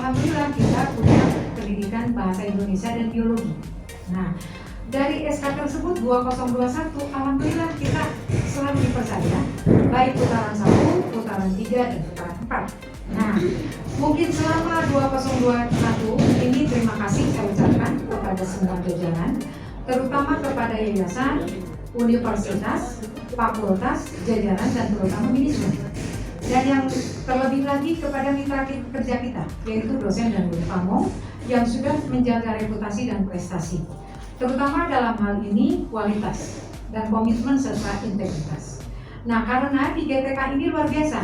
alhamdulillah kita punya pendidikan bahasa Indonesia dan biologi. Nah, dari SK tersebut 2021, alhamdulillah kita selalu dipercaya baik putaran 1, putaran 3, dan putaran 4. Nah, mungkin selama 2021 ini terima kasih saya ucapkan kepada semua jajaran, terutama kepada yayasan, universitas, fakultas, jajaran, dan terutama manajemen. Dan yang terlebih lagi kepada mitra kerja kita, yaitu dosen dan guru pamong yang sudah menjaga reputasi dan prestasi, terutama dalam hal ini kualitas dan komitmen serta integritas. Nah, karena di GTK ini luar biasa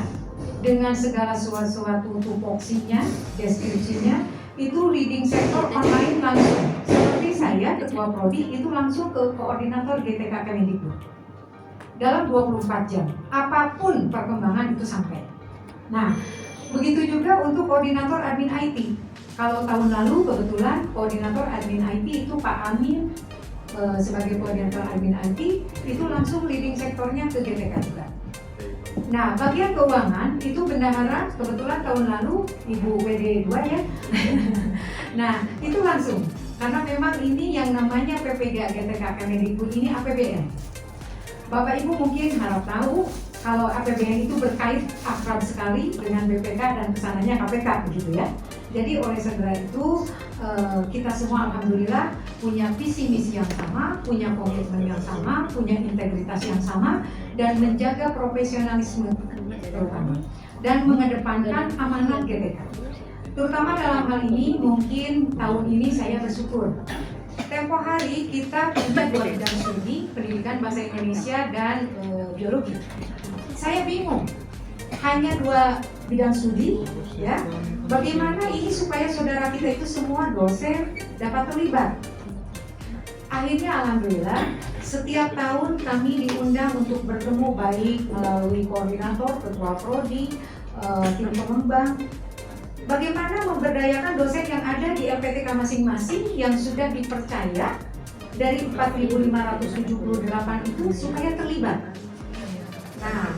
dengan segala sesuatu tupoksinya, deskripsinya, itu leading sektor online langsung. Seperti saya, Ketua Prodi, itu langsung ke koordinator GTK Kemendikbud. Dalam 24 jam, apapun perkembangan itu sampai. Nah, begitu juga untuk koordinator admin IT. Kalau tahun lalu kebetulan koordinator admin IT itu Pak Amin sebagai koordinator admin IT itu langsung leading sektornya ke GTK juga. Nah, bagian keuangan itu bendahara kebetulan tahun lalu Ibu WD2 ya. Nah, itu langsung karena memang ini yang namanya PPG GTK Kemendikbud ini APBN. Bapak Ibu mungkin harap tahu kalau APBN itu berkait akrab sekali dengan BPK dan kesananya KPK begitu ya. Jadi oleh segala itu kita semua alhamdulillah punya visi misi yang sama, punya komitmen yang sama, punya integritas yang sama, dan menjaga profesionalisme terutama dan mengedepankan amanat GTK. Terutama dalam hal ini mungkin tahun ini saya bersyukur. Tempo hari kita punya 2 bidang studi, pendidikan bahasa Indonesia dan biologi. Saya bingung, hanya 2 bidang studi, ya. Bagaimana ini supaya saudara kita itu semua dosen dapat terlibat? Akhirnya alhamdulillah setiap tahun kami diundang untuk bertemu baik melalui koordinator, ketua prodi, tim pengembang. Bagaimana memberdayakan dosen yang ada di LPTK masing-masing yang sudah dipercaya dari 4.578 itu supaya terlibat. Nah,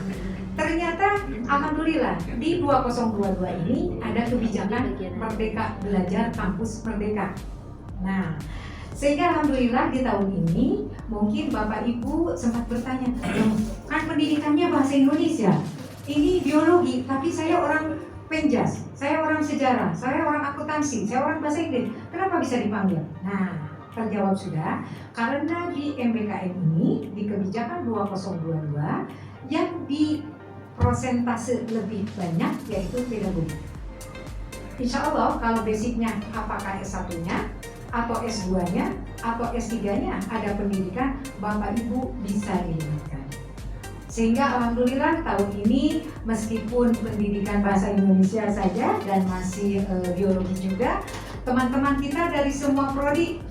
ternyata alhamdulillah di 2022 ini ada kebijakan Merdeka Belajar Kampus Merdeka. Nah, sehingga alhamdulillah di tahun ini mungkin Bapak Ibu sempat bertanya, kan pendidikannya bahasa Indonesia, ini biologi, tapi saya orang Penjas, saya orang sejarah, saya orang akuntansi, saya orang bahasa Inggris, kenapa bisa dipanggil? Nah, terjawab sudah, karena di MBKM ini, di kebijakan 2022, yang di prosentase lebih banyak yaitu pedagogi. Insya Allah kalau basicnya apakah S1-nya, atau S2-nya, atau S3-nya ada pendidikan, Bapak Ibu bisa dilibatkan. Sehingga alhamdulillah tahun ini meskipun pendidikan bahasa Indonesia saja dan masih biologi juga, teman-teman kita dari semua prodi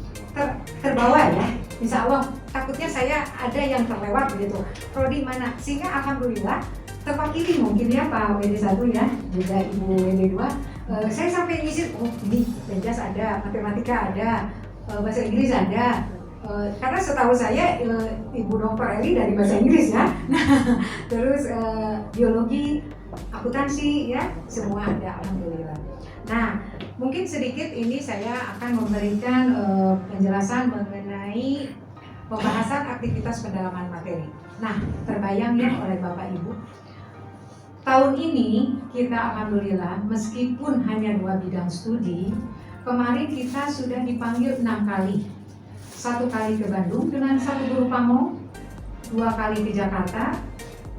terbawa ya. Insya Allah takutnya saya ada yang terlewat begitu. Prodi mana? Sehingga alhamdulillah terpakili mungkin ya Pak WD1 ya, juga Ibu WD2. Saya sampai ngisi, oh ini Penjas ada, matematika ada, bahasa Inggris ada. Karena setahu saya Ibu Dr. Eli dari bahasa Inggris ya. Terus biologi, akuntansi ya, semua ada alhamdulillah. Nah, mungkin sedikit ini saya akan memberikan penjelasan mengenai pembahasan aktivitas pendalaman materi. Nah, terbayang ya oleh Bapak Ibu. Tahun ini kita alhamdulillah meskipun hanya 2 bidang studi, kemarin kita sudah dipanggil 6 kali. 1 kali ke Bandung dengan 1 guru pamong, 2 kali ke Jakarta,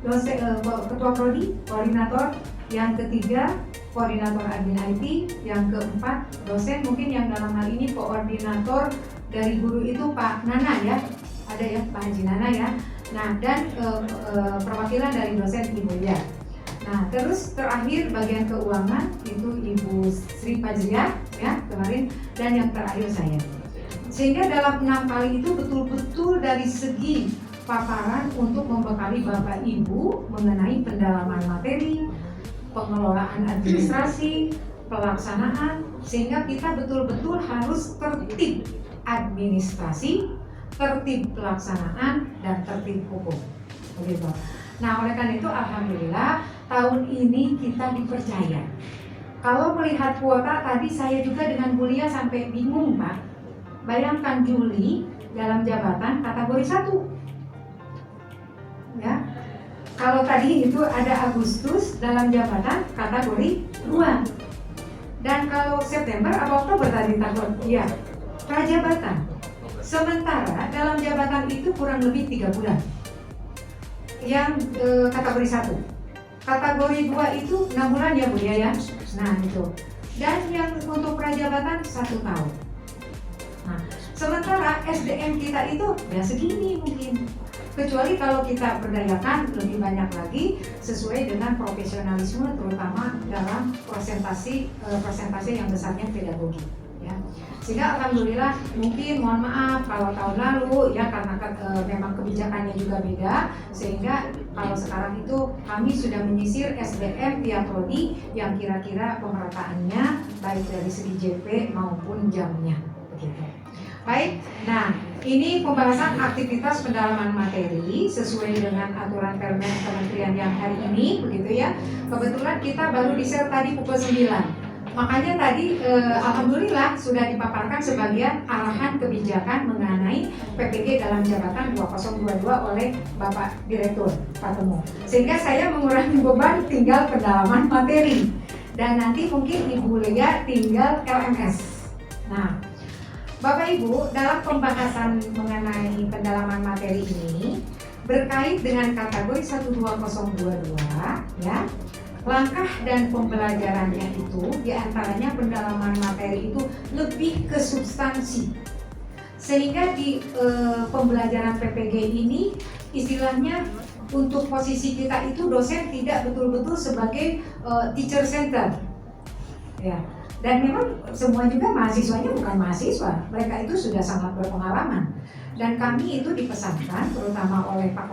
ketua prodi, koordinator, yang ketiga koordinator admin IT, yang keempat dosen, mungkin yang dalam hal ini koordinator dari guru itu Pak Nana ya, ada ya Pak Haji Nana ya. Nah, dan perwakilan dari dosen Ibu ya. Nah, terus terakhir bagian keuangan itu Ibu Sri Fajriah ya kemarin, dan yang terakhir saya. Sehingga dalam 6 kali itu betul-betul dari segi paparan untuk membekali Bapak Ibu mengenai pendalaman materi, pengelolaan administrasi, pelaksanaan, sehingga kita betul-betul harus tertib administrasi, tertib pelaksanaan, dan tertib hukum. Begitu. Nah, oleh karena itu alhamdulillah tahun ini kita dipercaya Kalau melihat kuota tadi saya juga dengan Bu Lia sampai bingung Pak. Bayangkan Juli dalam jabatan kategori 1. Ya. Kalau tadi itu ada Agustus dalam jabatan kategori 2. Dan kalau September atau Oktober tadi takut, ya prajabatan. Sementara dalam jabatan itu kurang lebih 3 bulan. Yang kategori 1. Kategori 2 itu 6 bulan ya Bu ya. Nah itu. Dan yang untuk prajabatan 1 tahun. Nah, sementara SDM kita itu ya segini mungkin. Kecuali kalau kita berdayakan lebih banyak lagi sesuai dengan profesionalisme, terutama dalam presentasi yang besarnya pedagogi. Ya. Sehingga alhamdulillah mungkin mohon maaf kalau tahun lalu ya karena memang kebijakannya juga beda, sehingga kalau sekarang itu kami sudah menyisir SDM tiap prodi yang kira-kira pemerataannya baik dari segi JP maupun jamnya begitu. Baik, nah ini pembahasan aktivitas pendalaman materi sesuai dengan aturan Permen Kementerian yang hari ini, begitu ya. Kebetulan kita baru di-share tadi pukul 9. Makanya tadi alhamdulillah sudah dipaparkan sebagian arahan kebijakan mengenai PPG dalam jabatan 2022 oleh Bapak Direktur Pak Temu. Sehingga saya mengurangi beban tinggal pendalaman materi. Dan nanti mungkin Ibu Lia tinggal LMS. Nah, Bapak Ibu, dalam pembahasan mengenai pendalaman materi ini berkait dengan kategori 12022 ya. Langkah dan pembelajarannya itu diantaranya pendalaman materi itu lebih ke substansi. Sehingga di pembelajaran PPG ini istilahnya untuk posisi kita itu dosen tidak betul-betul sebagai teacher center. Ya. Dan memang semua juga mahasiswanya bukan mahasiswa, mereka itu sudah sangat berpengalaman. Dan kami itu dipesankan, terutama oleh Pak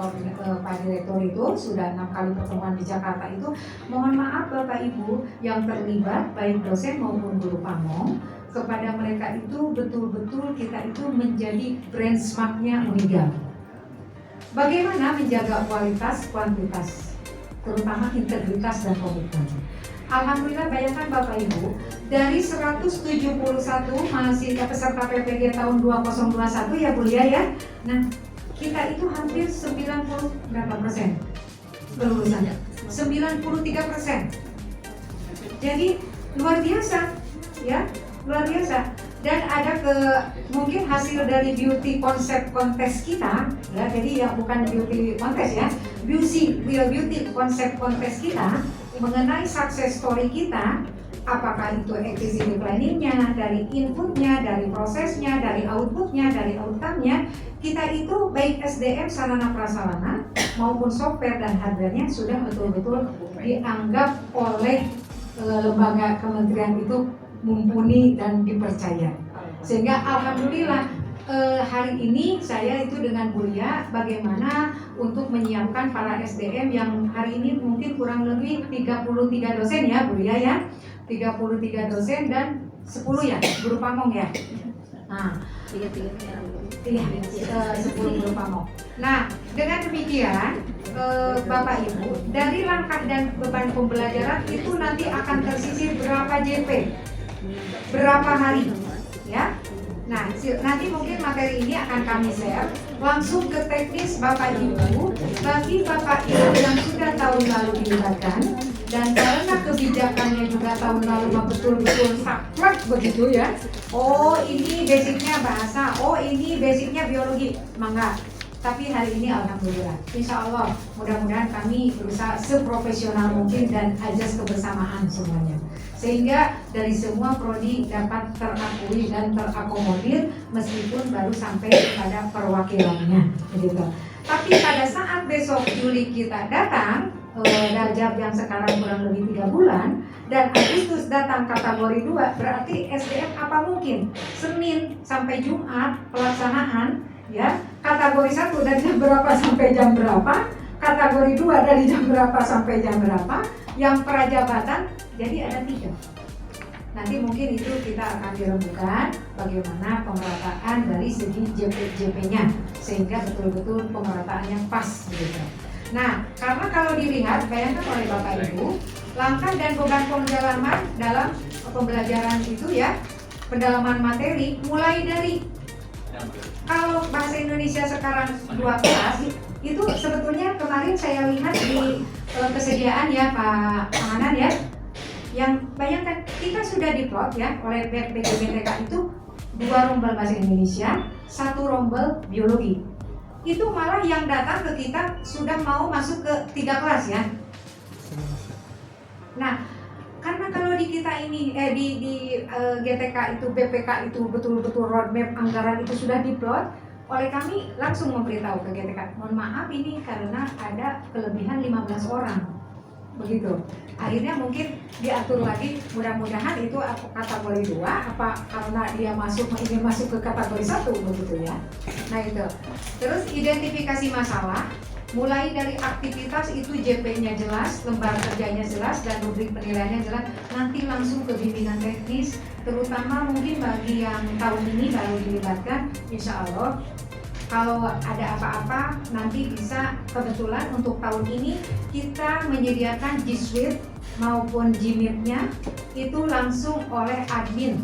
Direktur itu, sudah 6 kali pertemuan di Jakarta itu, mohon maaf Bapak Ibu yang terlibat, baik dosen maupun guru pamong, kepada mereka itu betul-betul kita itu menjadi benchmark-nya Unigam. Bagaimana menjaga kualitas, kuantitas, terutama integritas dan komitmen. Alhamdulillah bayangkan Bapak Ibu, dari 171 mahasiswa peserta PPG tahun 2021 ya Bu Lia ya. Nah, kita itu hampir 90 berapa persen kelulusannya? 93%. Jadi luar biasa ya, luar biasa. Dan ada mungkin hasil dari beauty konsep kontes kita ya, jadi ya bukan beauty kontes ya, beauty konsep kontes kita mengenai success story kita, apakah itu activity planning-nya, dari inputnya, dari prosesnya, dari outputnya, dari outcome-nya, kita itu baik SDM, sarana prasarana maupun software dan hardware-nya sudah betul-betul dianggap oleh lembaga kementerian itu mumpuni dan dipercaya. Sehingga alhamdulillah hari ini saya itu dengan Bu Lia bagaimana untuk menyiapkan para SDM yang hari ini mungkin kurang lebih 33 dosen ya Bu Lia ya, 33 dosen dan 10 ya guru pamong ya. Nah, 10 guru pamong. Nah, dengan demikian Bapak Ibu, dari langkah dan beban pembelajaran itu nanti akan tersisir berapa JP, berapa hari ya. Nah, nanti mungkin materi ini akan kami share langsung ke teknis Bapak Ibu. Bagi Bapak Ibu yang sudah tahun lalu dilibatkan dan karena kebijakannya juga tahun lalu betul-betul saklek begitu ya. Oh ini basicnya bahasa, oh ini basicnya biologi, mangga. Tapi hari ini alhamdulillah, insya Allah mudah-mudahan kami berusaha seprofesional mungkin dan ajas kebersamaan semuanya. Sehingga dari semua prodi dapat terakui dan terakomodir meskipun baru sampai kepada perwakilannya gitu. Tapi pada saat besok Juli kita datang, Rajab yang sekarang kurang lebih 3 bulan dan Agustus datang kategori 2, berarti SDM apa mungkin Senin sampai Jumat pelaksanaan ya, kategori 1 dari jam berapa sampai jam berapa, kategori 2 dari jam berapa sampai jam berapa, yang prajabatan jadi ada 3. Nanti mungkin itu kita akan dirembukan bagaimana pemerataan dari segi JP-nya sehingga betul-betul pemerataan yang pas gitu. Nah, karena kalau dilihat bayangkan oleh Bapak Ibu, langkah dan beban pembelajaran dalam pembelajaran itu ya, pendalaman materi mulai dari, kalau bahasa Indonesia sekarang 2 kelas itu sebetulnya kemarin saya lihat di kesediaan ya Pak Hanan ya, yang bayangkan kita sudah diplot ya oleh BPK itu 2 rombel bahasa Indonesia, 1 rombel biologi. Itu malah yang datang ke kita sudah mau masuk ke 3 kelas ya. Nah, karena kalau di kita ini di GTK itu, BPK itu betul-betul roadmap anggaran itu sudah diplot, oleh kami langsung memberitahu ke GTK, mohon maaf ini karena ada kelebihan 15 orang. Begitu. Akhirnya mungkin diatur lagi, mudah-mudahan itu kategori 2 apa karena dia ingin masuk ke kategori 1 begitu ya. Nah itu. Terus identifikasi masalah, mulai dari aktivitas itu JP-nya jelas, lembar kerjanya jelas, dan rubrik penilaiannya jelas. Nanti langsung ke bimbingan teknis, terutama mungkin bagi yang tahun ini baru dilibatkan, insya Allah kalau ada apa-apa nanti bisa, kebetulan untuk tahun ini kita menyediakan G Suite maupun Gmeet-nya itu langsung oleh admin,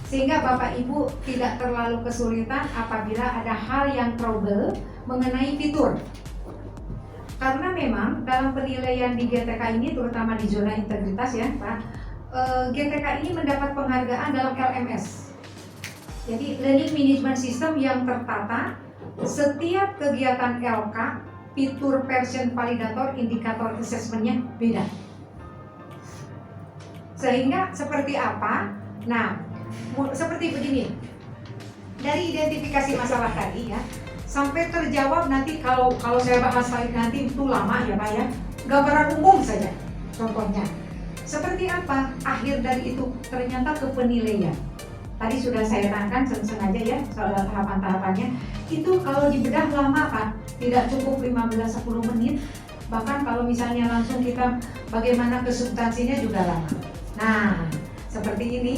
sehingga Bapak Ibu tidak terlalu kesulitan apabila ada hal yang trouble mengenai fitur. Karena memang dalam penilaian di GTK ini, terutama di zona integritas ya Pak, GTK ini mendapat penghargaan dalam LMS. Jadi Learning Management System yang tertata, setiap kegiatan LK, fitur version validator, indikator assessment-nya beda. Sehingga seperti apa? Nah, seperti begini. Dari identifikasi masalah tadi ya, sampai terjawab nanti kalau saya bahas lagi nanti itu lama ya Pak ya. Gambaran umum saja contohnya. Seperti apa akhir dari itu ternyata ke penilaian. Tadi sudah saya terangkan sengaja ya soal tahapan-tahapannya. Itu kalau dibedah lama Pak, tidak cukup 15-10 menit. Bahkan kalau misalnya langsung kita bagaimana ke substansinya juga lama. Nah, seperti ini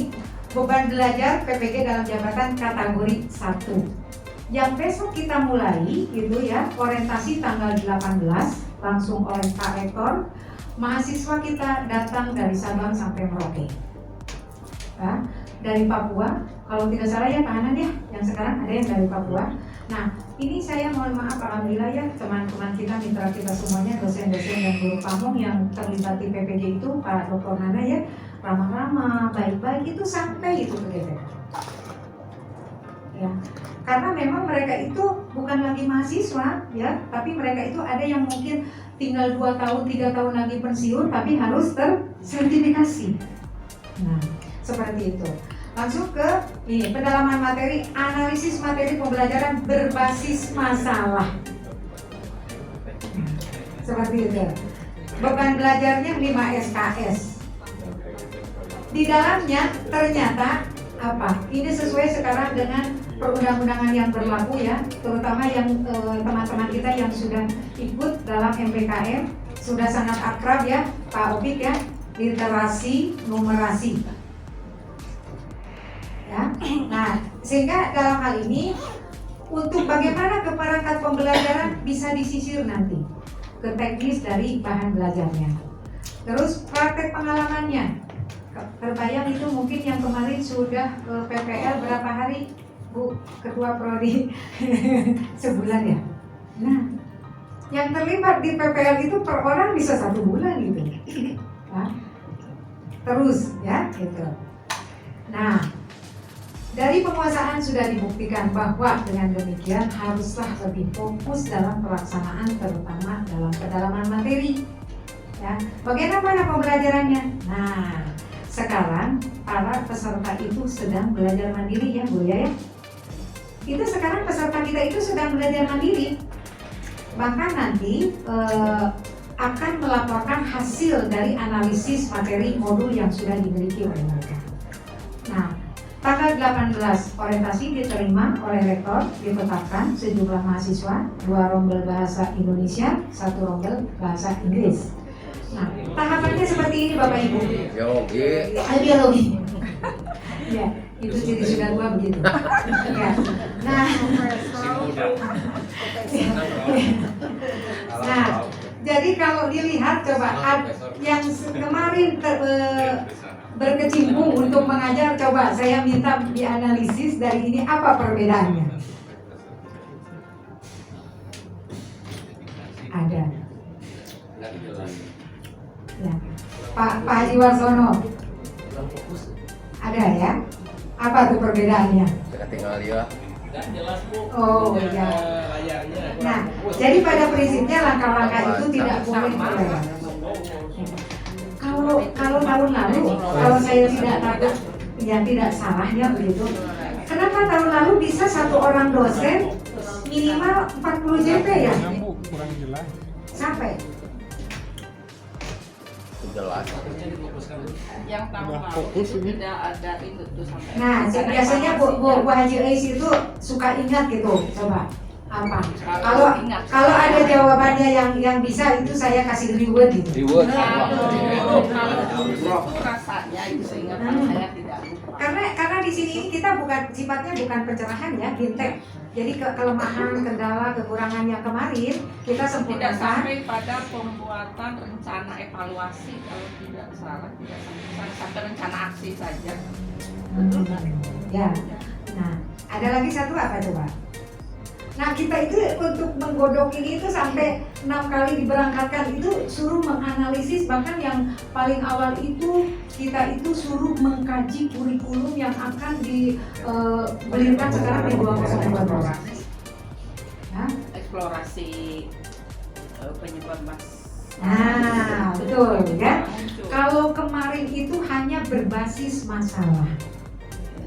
beban belajar PPG dalam jabatan kategori 1. Yang besok kita mulai itu ya, orientasi tanggal 18 langsung oleh Pak Rektor. Mahasiswa kita datang dari Sabang sampai Merauke. Ya, dari Papua, kalau tidak salah ya Pak Hanan ya, yang sekarang ada yang dari Papua. Nah, ini saya mohon maaf, alhamdulillah ya teman-teman kita, mitra kita semuanya, dosen-dosen dan guru pamong yang terlibat di PPG itu, Pak Dr. Nana ya, ramah-ramah, baik-baik itu sampai itu ke GTK. Ya, karena memang mereka itu bukan lagi mahasiswa ya, tapi mereka itu ada yang mungkin tinggal 2 tahun, 3 tahun lagi pensiun, tapi harus tersertifikasi. Nah, seperti itu. Langsung ke ini, pendalaman materi, analisis materi pembelajaran berbasis masalah. Seperti itu. Beban belajarnya 5 SKS. Di dalamnya ternyata apa? Ini sesuai sekarang dengan perundang-undangan yang berlaku ya, terutama yang teman-teman kita yang sudah ikut dalam MPKM sudah sangat akrab ya, Pak Opik ya, literasi numerasi. Ya. Nah, sehingga dalam hal ini untuk bagaimana keperangkat pembelajaran bisa disisir nanti ke teknis dari bahan belajarnya. Terus praktek pengalamannya. Terbayang itu mungkin yang kemarin sudah ke PPL berapa hari Bu Ketua Prodi? Sebulan ya. Nah, yang terlibat di PPL itu per orang bisa 1 bulan gitu. Nah, terus ya gitu. Nah, dari penguasaan sudah dibuktikan bahwa dengan demikian haruslah lebih fokus dalam pelaksanaan, terutama dalam pendalaman materi. Ya, bagaimana pembelajarannya? Nah, sekarang para peserta itu sedang belajar mandiri ya Bu ya. Itu sekarang peserta kita itu sedang belajar mandiri. Bahkan nanti akan melaporkan hasil dari analisis materi modul yang sudah dimiliki oleh mereka. Nah, tanggal 18 orientasi diterima oleh rektor, ditetapkan sejumlah mahasiswa, 2 rombel bahasa Indonesia, 1 rombel bahasa Inggris. Nah, tahapannya seperti ini Bapak Ibu. Biologi. Ya, itu jadi sudah tua begitu. Ya. Nah, Jadi kalau dilihat coba yang kemarin berkecimpung untuk mengajar, coba saya minta dianalisis dari ini apa perbedaannya. Ada. Ya. Pak Haji Warsono. Ada ya? Apa tuh perbedaannya? Tinggal lihat. Oh iya. Nah, jadi pada prinsipnya langkah-langkah itu tidak boleh berlewat. Kalau tahun lalu, kalau saya tidak takut, ya tidak salah ya begitu. Kenapa tahun lalu bisa satu orang dosen minimal 40 JP ya? Sampai. Jelas. Yang tahun lalu tidak ada itu tuh sampai. Nah, biasanya Bu Haji Ais itu suka ingat gitu, coba apa? Kalau ada jawabannya yang bisa itu saya kasih reward gitu. Reward. Kalau itu rasanya itu seingatan saya tidak lupa. Karena di sini kita sifatnya bukan pencerahan ya, fintech. Jadi kelemahan, kendala, kekurangan yang kemarin kita Tidak sempurnakan. sampai pada pembuatan rencana evaluasi kalau tidak salah, tidak sampai rencana aksi saja. Ya. Nah, ada lagi satu apa coba? Nah, kita itu untuk menggodok ini itu sampai 6 kali diberangkatkan itu suruh menganalisis, bahkan yang paling awal itu kita itu suruh mengkaji kurikulum yang akan diberikan sekarang di 2022. Nah, Eksplorasi penyebab mas. nah, betul ya. Muncul. Kalau kemarin itu hanya berbasis masalah.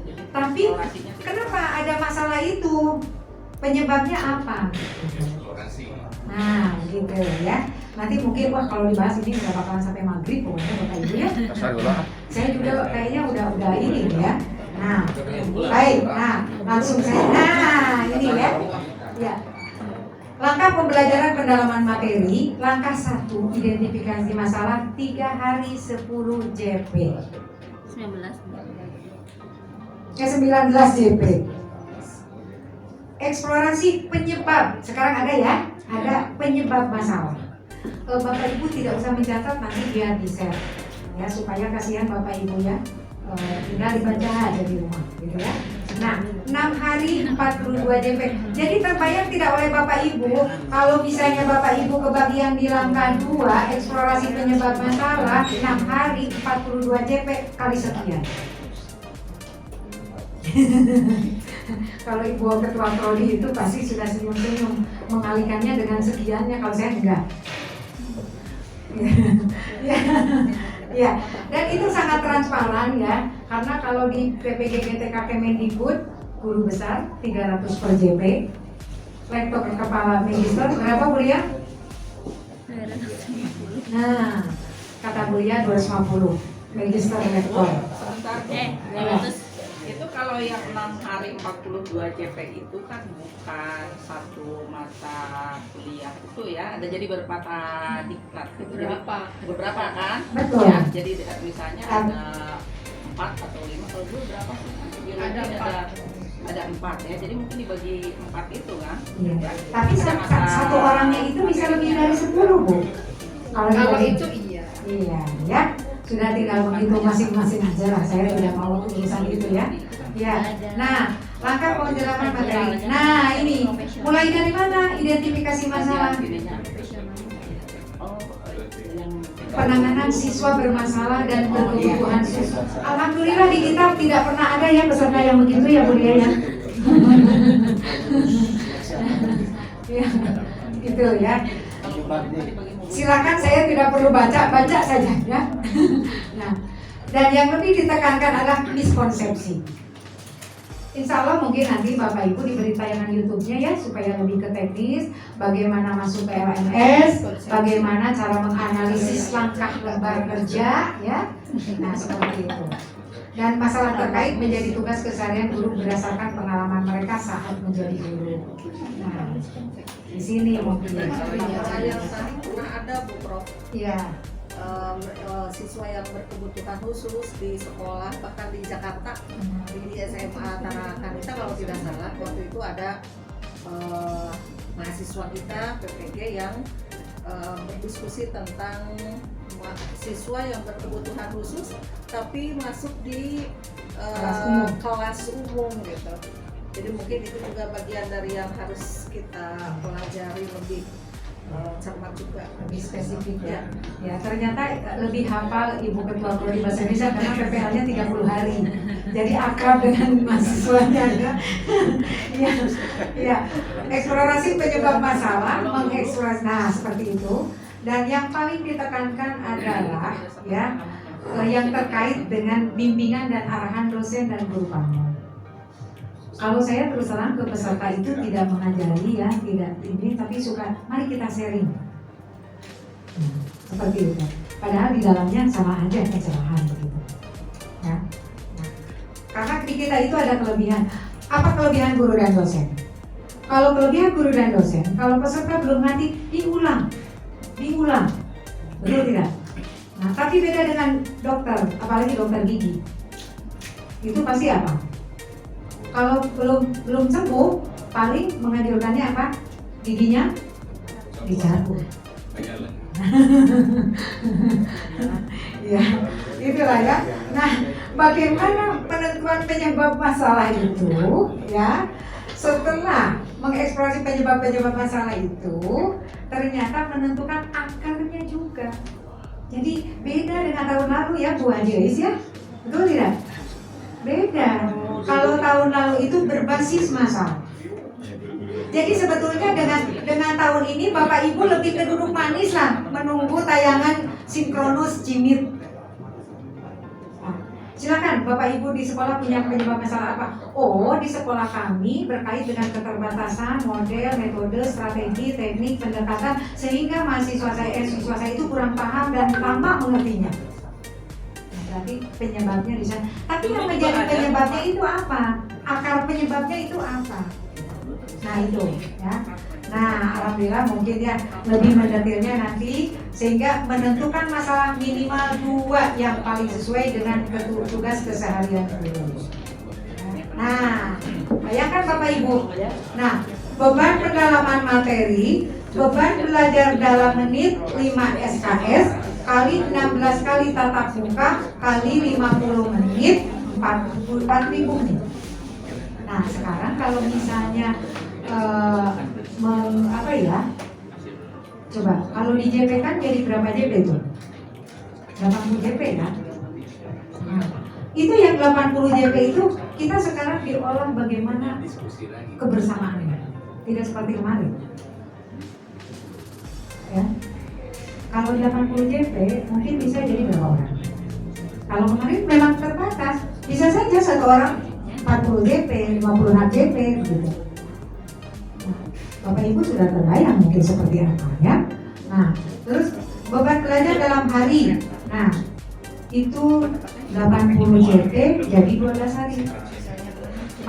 Jadi Tapi eksplorasinya tidak- kenapa ada masalah itu? Penyebabnya apa? Nah, gitu ya. Nanti mungkin kalau dibahas ini nggak bakalan sampai maghrib pokoknya Bapak Ibu ya. Kasar gula. Saya juga kayaknya udah ini ya. Nah, baik. Nah, langsung saya. Nah, ini ya. Ya. Langkah pembelajaran pendalaman materi. Langkah 1, identifikasi masalah 3 hari 10 JP. 19 JP. Eksplorasi penyebab. Sekarang ada ya, ada penyebab masalah. Bapak Ibu tidak usah mencatat, nanti biar di-share ya, supaya kasihan Bapak Ibu ya. Tinggal dibaca aja di rumah gitu ya. Nah, 6 hari 42 JP. Jadi terbayang tidak oleh Bapak Ibu kalau misalnya Bapak Ibu kebagian di langkah 2 eksplorasi penyebab masalah 6 hari 42 JP kali sekian. Kalau Ibu Ketua Prodi itu pasti sudah senyum-senyum mengalihkannya dengan sekiannya, kalau saya enggak. Ya, ya, dan itu sangat transparan ya, karena kalau di PPGGTK Kemendikbud guru besar 300 per JP, lektor kepala magister berapa Bu Lia? Nah, kata Bu Lia 250 magister lektor. Sebentar. Ya. Itu kalau yang 6 hari 42 JP itu kan bukan satu mata kuliah itu ya, ada jadi beberapa diklat beberapa kan. Betul. Ya, jadi misalnya ada 4 atau 5, kalau dulu berapa sih? Ada 4 ya, jadi mungkin dibagi 4 itu kan. Iya. Tapi satu orangnya itu bisa lebih dari 10 Bu. Kalau itu iya. Iya, ya. Sudah tinggal begitu masing-masing aja lah. Saya tidak mau urusan itu ya. Ya. Nah, langkah penjelasan materi. Nah, ini mulai dari mana identifikasi masalah? Penanganan siswa bermasalah dan berkebutuhan siswa. Alhamdulillah di kitab tidak pernah ada ya peserta yang begitu ya Bu Dia ya. Ya, gitu ya. Silakan, saya tidak perlu baca saja ya. Nah, dan yang lebih ditekankan adalah miskonsepsi. Insya Allah mungkin nanti Bapak Ibu diberi tayangan YouTube-nya ya, supaya lebih ke teknis, bagaimana masuk ke LMS, bagaimana cara menganalisis langkah lebar kerja ya. Nah, seperti itu. Dan masalah terkait menjadi tugas keseharian guru berdasarkan pengalaman mereka saat menjadi guru. Nah, di sini mungkin. Yang tadi pernah ada Bu Prof. Iya. Siswa yang berkebutuhan khusus di sekolah, bahkan di Jakarta, di SMA Tarakan kita kalau tidak salah, waktu itu ada mahasiswa kita PPG yang berdiskusi tentang siswa yang berkebutuhan khusus tapi masuk di kelas umum gitu. Jadi mungkin itu juga bagian dari yang harus kita pelajari lebih cermat juga, lebih spesifik ya. ya. Ya, ternyata lebih hafal Ibu Ketua Prodi Bahasa Indonesia karena PPL-nya 30 hari. Jadi akrab dengan mahasiswanya ya. Ya, ya. Eksplorasi penyebab masalah, mengeksplorasi, nah seperti itu. Dan yang paling ditekankan adalah ya yang terkait dengan bimbingan dan arahan dosen dan guru pamong. Kalau saya terus terang ke peserta itu tidak mengajari ya, tidak ini, tapi suka mari kita sharing. Seperti itu. Padahal di dalamnya sama aja pencerahan begitu. Ya. Nah, karena di kita itu ada kelebihan. Apa kelebihan guru dan dosen? Kalau kelebihan guru dan dosen, kalau peserta belum ngerti, diulang. Betul tidak? Nah, tapi beda dengan dokter, apalagi dokter gigi. Itu pasti apa? Kalau belum sembuh, paling menganjurkannya apa? Giginya dicabut. Ya, itulah ya. Nah, bagaimana penentuan penyebab masalah itu? Ya, setelah mengeksplorasi penyebab masalah itu, ternyata menentukan akarnya juga. Jadi beda dengan tahun lalu ya, Bu Ajis ya, betul tidak? Beda. Kalau tahun lalu itu berbasis masalah. Jadi sebetulnya dengan tahun ini Bapak Ibu lebih ke duduk manis lah menunggu tayangan sinkronus Jimit. Silakan Bapak Ibu di sekolah punya penyebab masalah apa? Oh, di sekolah kami berkait dengan keterbatasan model, metode, strategi, teknik, pendekatan sehingga siswa saya itu kurang paham dan lama mengertinya. Berarti penyebabnya di sana. Tapi yang menjadi penyebabnya itu apa? Akar penyebabnya itu apa? Nah itu ya. Nah alhamdulillah mungkin ya lebih mendetailnya nanti sehingga menentukan masalah minimal 2 yang paling sesuai dengan tugas keseharian guru. Nah, bayangkan Bapak Ibu. Nah, beban pendalaman materi, beban belajar dalam menit 5 SKS kali 16 kali tatap muka kali 50 menit 4.000 menit. Nah sekarang kalau misalnya apa ya, coba kalau di JP kan jadi berapa JP itu? 80 JP kan? Nah, itu yang 80 JP itu kita sekarang diolah bagaimana kebersamaannya, tidak seperti kemarin ya. Kalau 80 JP mungkin bisa jadi berapa orang? Kalau kemarin memang terbatas, bisa saja satu orang 40 JP, 50 JP gitu. Nah, Bapak Ibu sudah terbayang mungkin seperti apa ya. Nah, terus beban belajar dalam hari. Nah, itu 80 JP jadi 12 hari.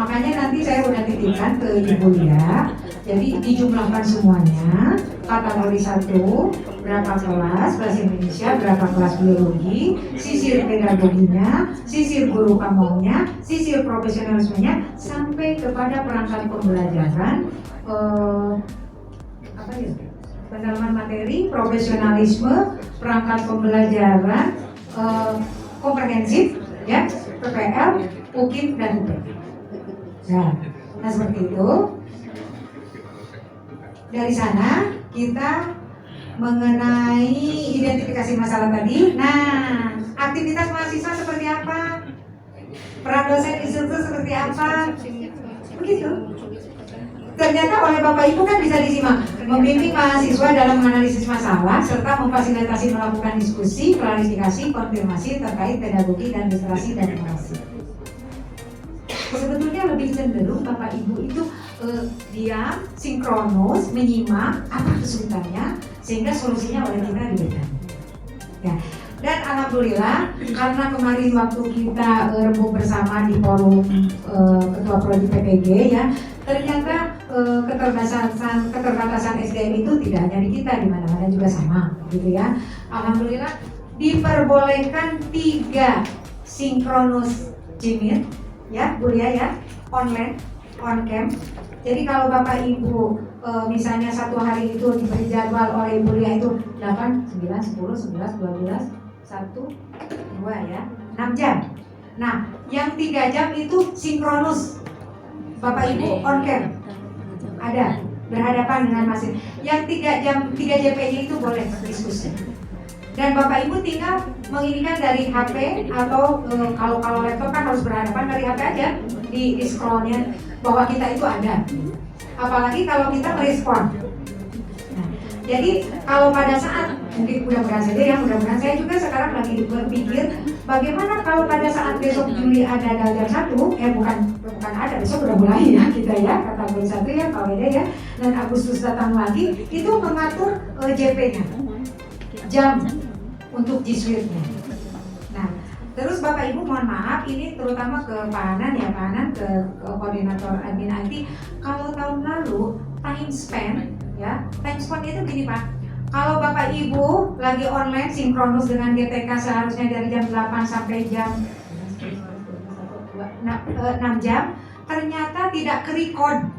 Makanya nanti saya udah titipkan ke Ibu Lia. Jadi dijumlahkan semuanya, kategori 1 berapa kelas bahasa Indonesia, berapa kelas biologi, sisir pedagoginya, sisir guru pamongnya, sisir profesionalismenya, sampai kepada perangkat pembelajaran, apa ya? Pendalaman materi, profesionalisme, perangkat pembelajaran, komprehensif, ya, PPL, UKIM dan UP. Nah seperti itu. Dari sana kita mengenai identifikasi masalah tadi. Nah, aktivitas mahasiswa seperti apa? Peran dosen instruktur seperti apa? Begitu. Ternyata oleh Bapak Ibu kan bisa disimak, membimbing mahasiswa dalam menganalisis masalah serta memfasilitasi melakukan diskusi, klarifikasi, konfirmasi terkait pedagogi dan literasi dan inovasi. Sebetulnya lebih cenderung Bapak Ibu itu diam, sinkronus, menyimak apa kesulitannya sehingga solusinya oleh kita diberikan. Ya. Dan alhamdulillah karena kemarin waktu kita rembuk bersama di forum Ketua Prodi PPG ya, ternyata keterbatasan SDM itu tidak hanya di kita, di mana-mana juga sama, gitu ya. Alhamdulillah diperbolehkan 3 sinkronus Jimit, ya Bu Lia ya, online on cam. Jadi kalau Bapak Ibu misalnya satu hari itu diberi jadwal oleh Ibu Lia itu 8, 9, 10, 11, 12, 1, 2 ya, 6 jam. Nah, yang 3 jam itu sinkronus. Bapak Ibu on cam. Ada berhadapan dengan mesin. Yang 3 jam 3 JP-nya itu boleh diskusi. Dan Bapak Ibu tinggal menginginkan dari HP atau kalau laptop kan harus berhadapan dari HP aja di scrollnya bahwa kita itu ada. Apalagi kalau kita merespon. Nah, jadi kalau pada saat mungkin mudah-mudahan saja ya, mudah-mudahan saya juga sekarang lagi berpikir bagaimana kalau pada saat besok Juli ada jam 1, bukan ada, besok udah mulai ya kita ya, kata Juli 1 ya, KWD ya, dan Agustus datang lagi, itu mengatur JP-nya, jam untuk G Suite-nya. Nah, terus Bapak Ibu mohon maaf, ini terutama ke Pak Hanan ya, Pak Hanan ke koordinator admin IT. Kalau tahun lalu time spend ya, time spend itu gini Pak. Kalau Bapak Ibu lagi online sinkronus dengan GTK seharusnya dari jam 8 sampai jam 6 jam, ternyata tidak ke-record.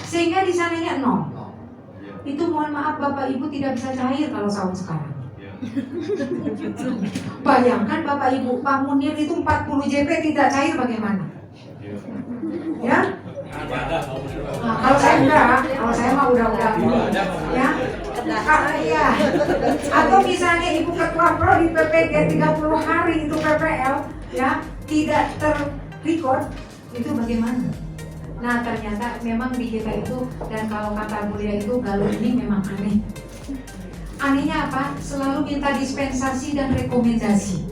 Sehingga di sananya 0. Itu mohon maaf Bapak Ibu tidak bisa cair kalau sahur sekarang. Bayangkan Bapak Ibu Pak Munir itu 40 JP tidak cair bagaimana? Ya? Nah, kalau saya enggak, kalau saya mah udah ya. Iya. Atau misalnya Ibu Ketua Pro di PPG 30 hari itu PPL ya tidak ter-record, itu bagaimana? Nah ternyata memang di kita itu, dan kalau kata Bulia itu Galuh ini memang aneh. Anehnya apa? Selalu minta dispensasi dan rekomendasi.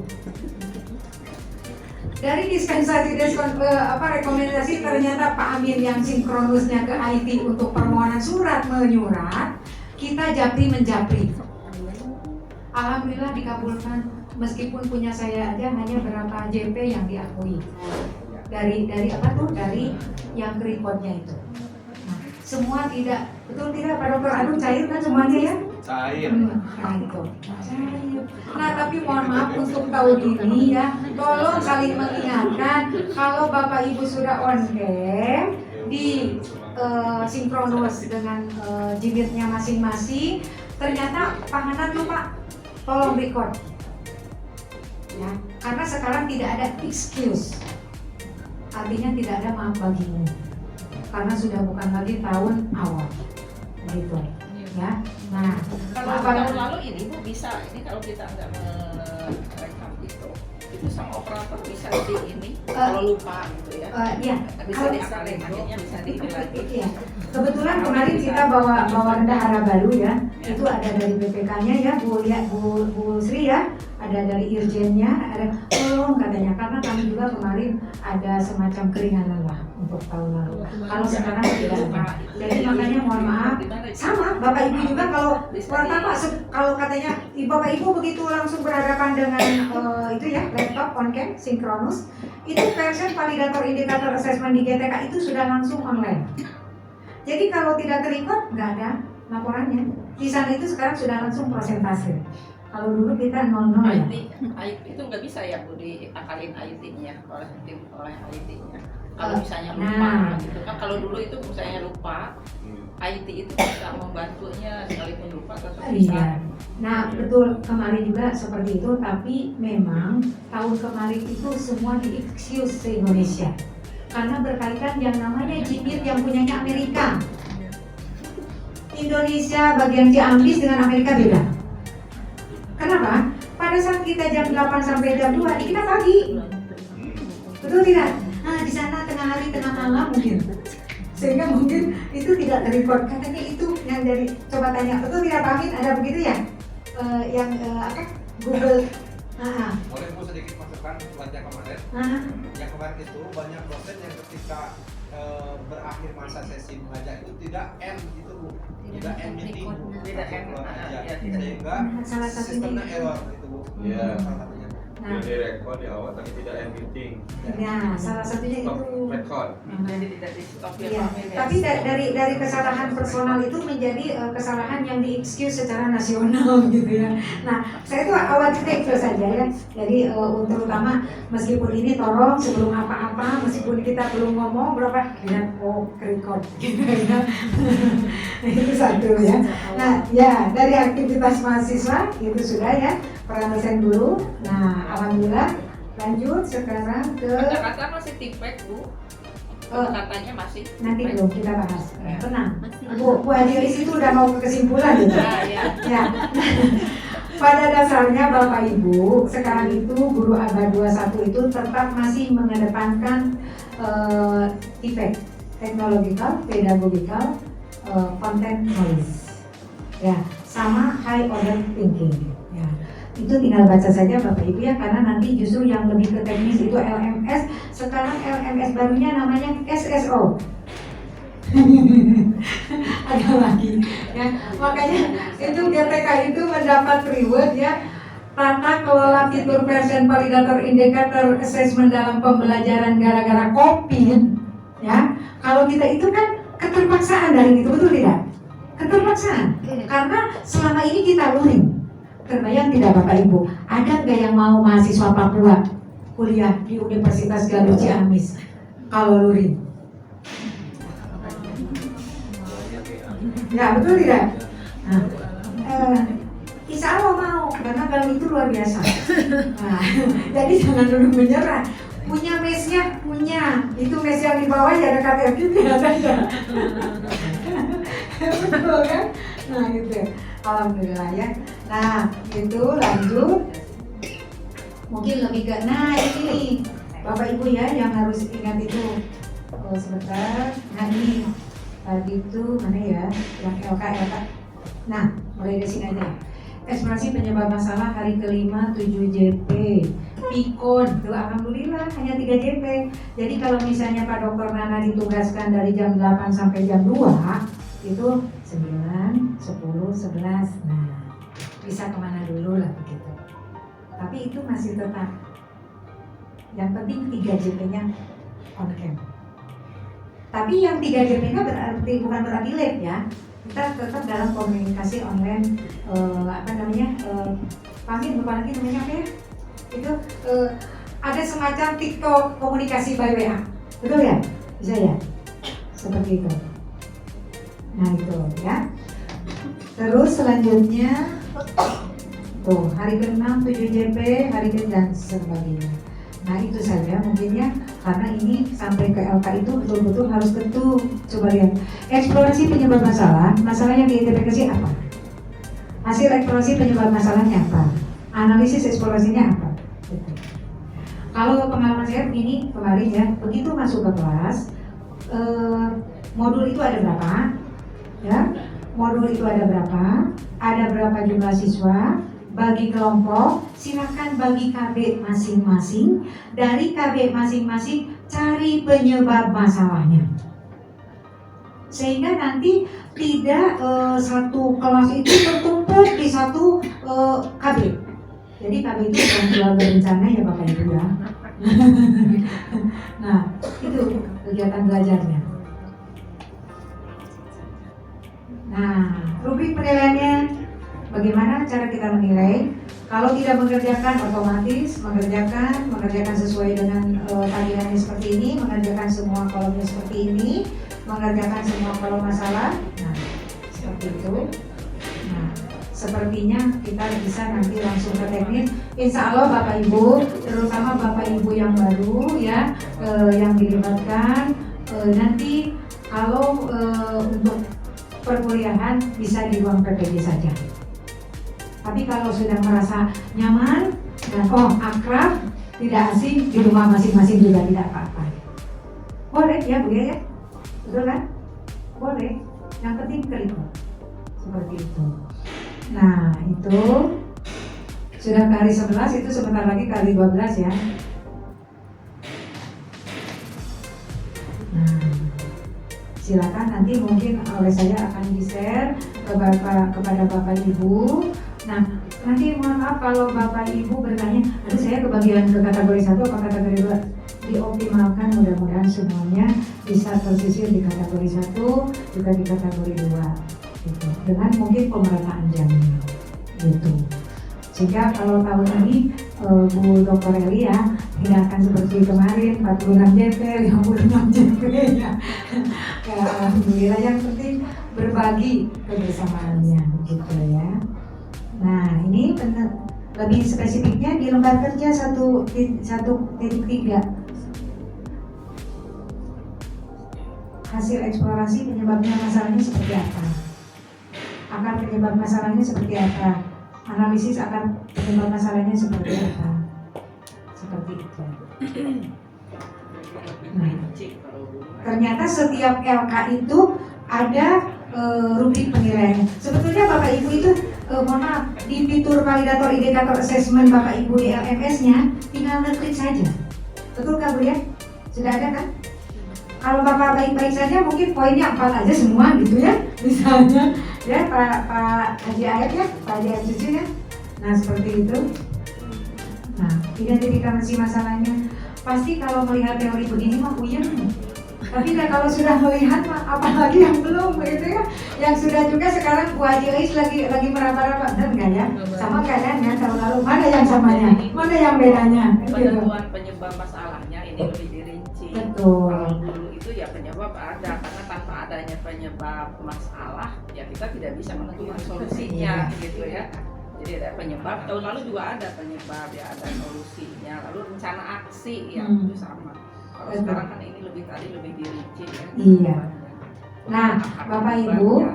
Dari dispensasi rekomendasi ternyata Pak Amin yang sinkronusnya ke IT untuk permohonan surat menyurat, kita japri menjapri. Alhamdulillah dikabulkan, meskipun punya saya aja hanya berapa JP yang diakui. Dari yang rekodnya itu. Nah, semua tidak, betul tidak Pak Dokter Aduh cair kan semuanya ya? Cair. Nah itu, cair. Nah tapi mohon maaf untuk tahun ini ya, tolong saling mengingatkan kalau Bapak Ibu sudah on cam di sinkronus dengan jibitnya masing-masing, ternyata Pak Hanan lupa, tolong record. Ya, karena sekarang tidak ada excuse. Artinya tidak ada maaf bagimu karena sudah bukan lagi tahun awal gitu ya. Nah kalau tahun lalu ini Bu bisa, ini kalau kita nggak merekam itu sama operator bisa di ini kalau lupa gitu ya. Iya. Bisa diakalin, akhirnya bisa di ini lagi. Iya. Kebetulan kemarin kita bawa rendah arah baru ya. Itu ada dari BPK-nya ya, Bu Sri ya. Ada dari Irjennya, ada tolong katanya, karena kami juga kemarin ada semacam keringanan lah untuk tahun lalu. Kalau sekarang tidak ada. Jadi makanya mohon maaf, sama Bapak Ibu juga kalau katanya Bapak Ibu begitu langsung berhadapan dengan itu ya laptop on cam sinkronus, itu version validator indikator assessment di GTK itu sudah langsung online. Jadi kalau tidak terikut nggak ada laporannya. Di sana itu sekarang sudah langsung persentase. Kalau dulu kita 0-0 ya? IT itu nggak bisa ya Bu diakalin IT-nya oleh IT-nya. Kalau misalnya lupa gitu kan, kalau dulu itu misalnya lupa, IT itu bisa membantunya sekalipun lupa tetap bisa. Iya. Nah betul, kemarin juga seperti itu, tapi memang tahun kemarin itu semua di-excuse se-Indonesia karena berkaitan yang namanya jibit yang punyanya Amerika. Indonesia bagian Ciamis dengan Amerika beda. Kenapa? Pada saat kita jam 8 sampai jam 2, di kita pagi. Betul tidak? Nah, di sana tengah hari, tengah malam mungkin. Sehingga mungkin itu tidak terrecord. Katanya itu yang dari, coba tanya, betul tidak Pak Amin? Ada begitu ya? Google. Boleh Bu sedikit masukkan wajah kemarin. Yang kemarin itu banyak dosen yang ketika berakhir masa sesi mengajar itu tidak end gitu Bu, tidak end meeting Bu, Tidak end, keluar aja, ya, sehingga salah satunya sistemnya error gitu Bu. Salah satunya. Nah, Jadi record di awal tapi tidak end meeting. nah salah satunya Stop itu. record. Jadi tidak di stop ya. Iya, Pak. tapi dari kesalahan personal itu menjadi kesalahan yang di-excuse secara nasional gitu ya. Nah, saya tuh khawatirnya itu saja ya. Jadi terutama meskipun ini tolong sebelum apa-apa, meskipun kita belum ngomong berapa, lihat record gitu ya. Itu satu ya. Nah, ya dari aktivitas mahasiswa itu sudah ya, peran dosen guru. Nah, alhamdulillah lanjut sekarang ke Kata-kata masih tipek Bu. Katanya masih nanti tipek. belum kita bahas. Tenang. Bu Hadis itu udah mau ke kesimpulan gitu. Ya. Ya. Pada dasarnya Bapak Ibu, sekarang itu guru abad 21 itu tetap masih mengedepankan TPEC, technological, pedagogical, content knowledge. Ya, sama high order thinking. Ya. Itu tinggal baca saja Bapak Ibu ya, karena nanti justru yang lebih ke teknis itu LMS. Sekarang LMS barunya namanya SSO. Ada lagi ya, makanya itu GTK itu mendapat reward ya, tata kelola fitur version validator indikator assessment dalam pembelajaran gara-gara COVID ya. Kalau kita itu kan keterpaksaan dari itu, betul tidak? Keterpaksaan, karena selama ini kita luring. Terbayang tidak Bapak Ibu, ada nggak yang mau mahasiswa Papua kuliah di Universitas Galuh Ciamis kalau luring? Nggak, betul tidak? Nah, insya Allah mau, karena kalau itu luar biasa. Nah, jadi jangan dulu menyerah. Punya mesnya, punya. Itu mes yang di bawah ya ada KTP juga ada. Betul kan? Nah gitu. Alhamdulillah ya. Nah itu lanjut. Mungkin lebih ke, nah ini Bapak Ibu ya yang harus ingat itu. Oh sebentar. Nah ini tadi itu mana ya? Yang LK. Nah mulai dari sini aja. Eksplorasi penyebab masalah hari kelima 7 JP. Pikon, tuh alhamdulillah hanya 3 JP. Jadi kalau misalnya Pak Dr. Nana ditugaskan dari jam 8 sampai jam 2 itu 9, 10, 11. Nah, bisa kemana dulu lah begitu. Tapi itu masih tetap. Yang penting 3 JP-nya on cam. Tapi yang 3 JP-nya berarti bukan berarti late ya. Kita tetap dalam komunikasi online pamit lupa lagi namanya apa ya? Itu ada semacam TikTok komunikasi by WA, betul ya? Bisa ya? Seperti itu. Nah itu ya. Terus selanjutnya tuh hari ke-6 7 JP, hari ke dan sebagainya. Nah itu saja mungkin ya, karena ini sampai ke LK itu betul-betul harus tentu. Coba lihat eksplorasi penyebab masalah. Masalahnya di ITPKC apa? Hasil eksplorasi penyebab masalahnya apa? Analisis eksplorasinya apa? Kalau pengalaman saya begini kemarin ya, begitu masuk ke kelas, modul itu ada berapa? Ya, modul itu ada berapa? Ada berapa jumlah siswa? Bagi kelompok, silakan bagi KB masing-masing. Dari KB masing-masing cari penyebab masalahnya. Sehingga nanti tidak satu kelas itu tertumpuk di satu KB. Jadi KB itu bukan keluarga bencana ya Bapak Ibu ya. Nah, itu kegiatan belajarnya. Nah, rubrik penilaiannya. Bagaimana cara kita menilai? Kalau tidak mengerjakan otomatis mengerjakan sesuai dengan tagihannya seperti ini, mengerjakan semua kolomnya seperti ini, mengerjakan semua kolom masalah. Nah, seperti itu. Nah, sepertinya kita bisa nanti langsung ke teknis. Insya Allah Bapak Ibu, terutama Bapak Ibu yang baru ya, yang dilibatkan nanti kalau untuk perkuliahan bisa di ruang PPG saja. Tapi kalau sudah merasa nyaman dan akrab, tidak asing, di rumah masing-masing juga tidak apa-apa. Boleh ya Bu ya? Betul kan? Boleh. Yang penting klik. Seperti itu. Nah itu sudah ke hari 11, itu sebentar lagi ke hari 12 ya. Nah, silakan nanti mungkin oleh saya akan di-share kepada Bapak Ibu. Nah, nanti mohon maaf kalau Bapak Ibu bertanya, aduh saya kebagian ke kategori 1 atau kategori 2, dioptimalkan, mudah-mudahan semuanya bisa tersisir di kategori 1 juga di kategori 2 gitu. Dengan mungkin pemerataan jamnya gitu. Sehingga kalau tahun ini Bu Dr. Eli ya tidak akan seperti kemarin 46 JP, 56 JP ya. Ya alhamdulillah, yang penting berbagi kebersamaannya gitu ya. Nah ini benar, lebih spesifiknya di lembar kerja 1.3 hasil eksplorasi penyebabnya masalahnya seperti apa, akar penyebab masalahnya seperti apa, analisis akar penyebab masalahnya seperti apa, seperti itu. Nah, ternyata setiap LK itu ada rubrik penilaiannya. Sebetulnya Bapak Ibu itu mohon maaf, di fitur validator indikator assessment Bapak Ibu di LMS-nya tinggal ngeklik saja. Betul Kak Bu ya? Sudah ada kan? Kalau Bapak baik-baik saja mungkin poinnya 4 aja semua gitu ya. Misalnya ya Pak Haji Ayat ya, Pak Haji Ayat Cucu ya. Nah seperti itu. Nah identifikasi masalahnya. Pasti kalau melihat teori begini mah puyeng. Tapi kalau sudah melihat mah apalagi yang belum begitu ya. Yang sudah juga sekarang Bu Haji Ais lagi meraba-raba, benar nggak ya? Sama kalian ya tahun lalu, mana yang samanya, mana yang bedanya? Penentuan penyebab masalahnya ini lebih dirinci. Betul. Kalau dulu itu ya penyebab ada, karena tanpa adanya penyebab masalah ya kita tidak bisa menentukan solusinya gitu ya. Jadi ada penyebab, tahun lalu juga ada penyebab ya, ada solusinya, lalu rencana aksi ya itu sama. Kalau sekarang kan ini lebih dirinci ya. Iya. Nah, Bapak Ibu,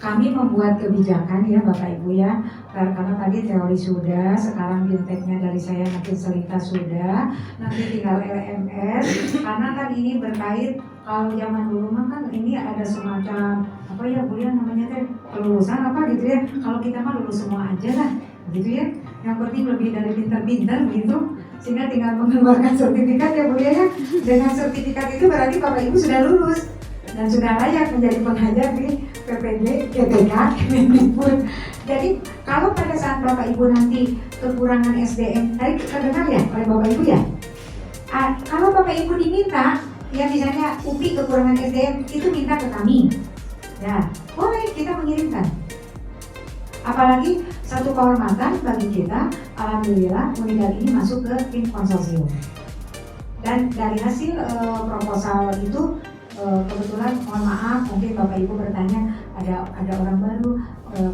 kami membuat kebijakan ya Bapak Ibu ya, karena tadi teori sudah, sekarang binteknya dari saya makin selintas sudah, nanti tinggal LMS, karena kan ini berkait, kalau zaman dulu mah kan ini ada semacam apa ya Bu ya namanya teh kelulusan apa gitu ya, kalau kita mah lulus semua aja lah gitu ya, yang penting lebih dari pintar-pintar gitu, sehingga tinggal mengeluarkan sertifikat ya Bu ya, dengan sertifikat itu berarti Bapak Ibu sudah lulus dan sudah layak menjadi pengajar di PPG, GTK, Kemendikbud. Jadi kalau pada saat Bapak Ibu nanti kekurangan SDM, tadi kita dengar ya oleh Bapak Ibu ya, kalau Bapak Ibu diminta, ya misalnya UPI kekurangan SDM itu minta ke kami, ya boleh kita mengirimkan. Apalagi satu kehormatan bagi kita, alhamdulillah Unidal ini masuk ke tim konsorsium. Dan dari hasil proposal itu kebetulan mohon maaf mungkin Bapak Ibu bertanya ada orang baru,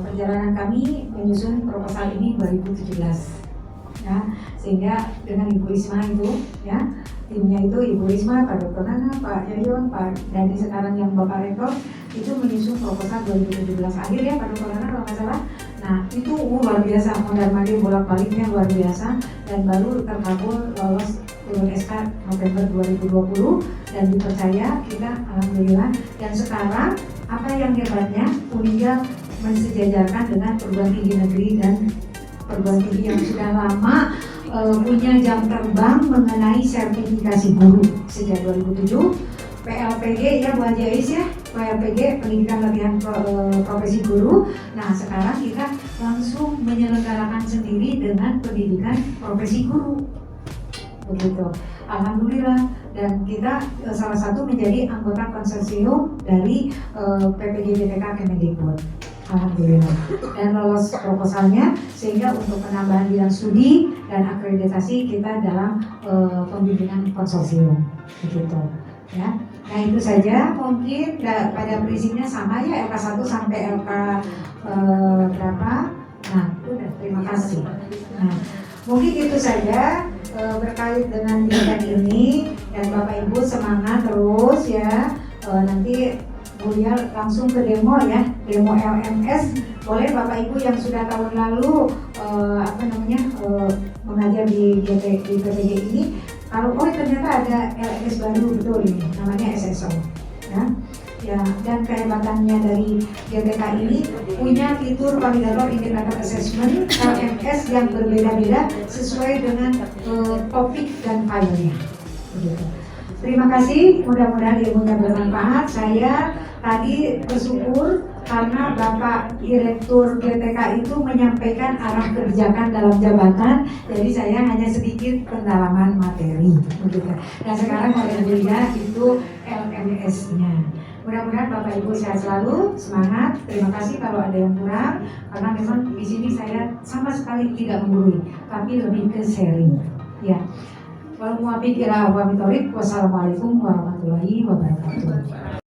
perjalanan kami menyusun proposal ini 2017 ya, sehingga dengan Ibu Risma itu ya, timnya itu Ibu Risma, Pak Dr. Nana, Pak Yayon, Pak Dadi sekarang yang Bapak Rektor itu menyusun proposal 2017 akhir ya Pak Dr. Nana kalau nggak salah. Nah itu luar biasa, mondar-mandir bolak-baliknya luar biasa, dan baru terkabul lolos turun SK November 2020 dan dipercaya kita alhamdulillah. Dan sekarang apa yang hebatnya, Unidal mensejajarkan dengan perguruan tinggi negeri dan perguruan tinggi yang sudah lama punya jam terbang mengenai sertifikasi guru sejak 2007. PLPG ya Bu Haji Ais ya, PLPG pendidikan latihan profesi guru. Nah sekarang kita langsung menyelenggarakan sendiri dengan pendidikan profesi guru begitu, alhamdulillah. Dan kita salah satu menjadi anggota konsorsium dari PPG BTK Kemendikbud, alhamdulillah. Dan lolos proposalnya, sehingga untuk penambahan bidang studi dan akreditasi kita dalam pembimbingan konsorsium begitu ya. Nah itu saja mungkin pada prinsipnya sama ya, LK1 sampai LK berapa. Nah udah, terima kasih. Nah mungkin itu saja berkait dengan kegiatan ini, dan Bapak Ibu semangat terus ya. Nanti Bu Lia langsung ke demo ya, demo LMS. Boleh Bapak Ibu yang sudah tahun lalu mengajar di PPG ini, kalau ternyata ada LMS baru betul ini, namanya SSO ya. Dan kehebatannya dari GTK ini punya fitur validator indikator assessment LMS yang berbeda-beda sesuai dengan topik dan filenya begitu. Terima kasih, mudah-mudahan ilmunya bermanfaat. Saya tadi bersyukur karena Bapak Direktur GTK itu menyampaikan arah kebijakan dalam jabatan, jadi saya hanya sedikit pendalaman materi. Begitu. Dan sekarang yang dilihat itu LMS-nya. Mudah-mudahan Bapak Ibu sehat selalu, semangat. Terima kasih kalau ada yang kurang, karena memang di sini saya sama sekali tidak menggurui, tapi lebih ke sharing. Ya. Wassalamualaikum warahmatullahi wabarakatuh.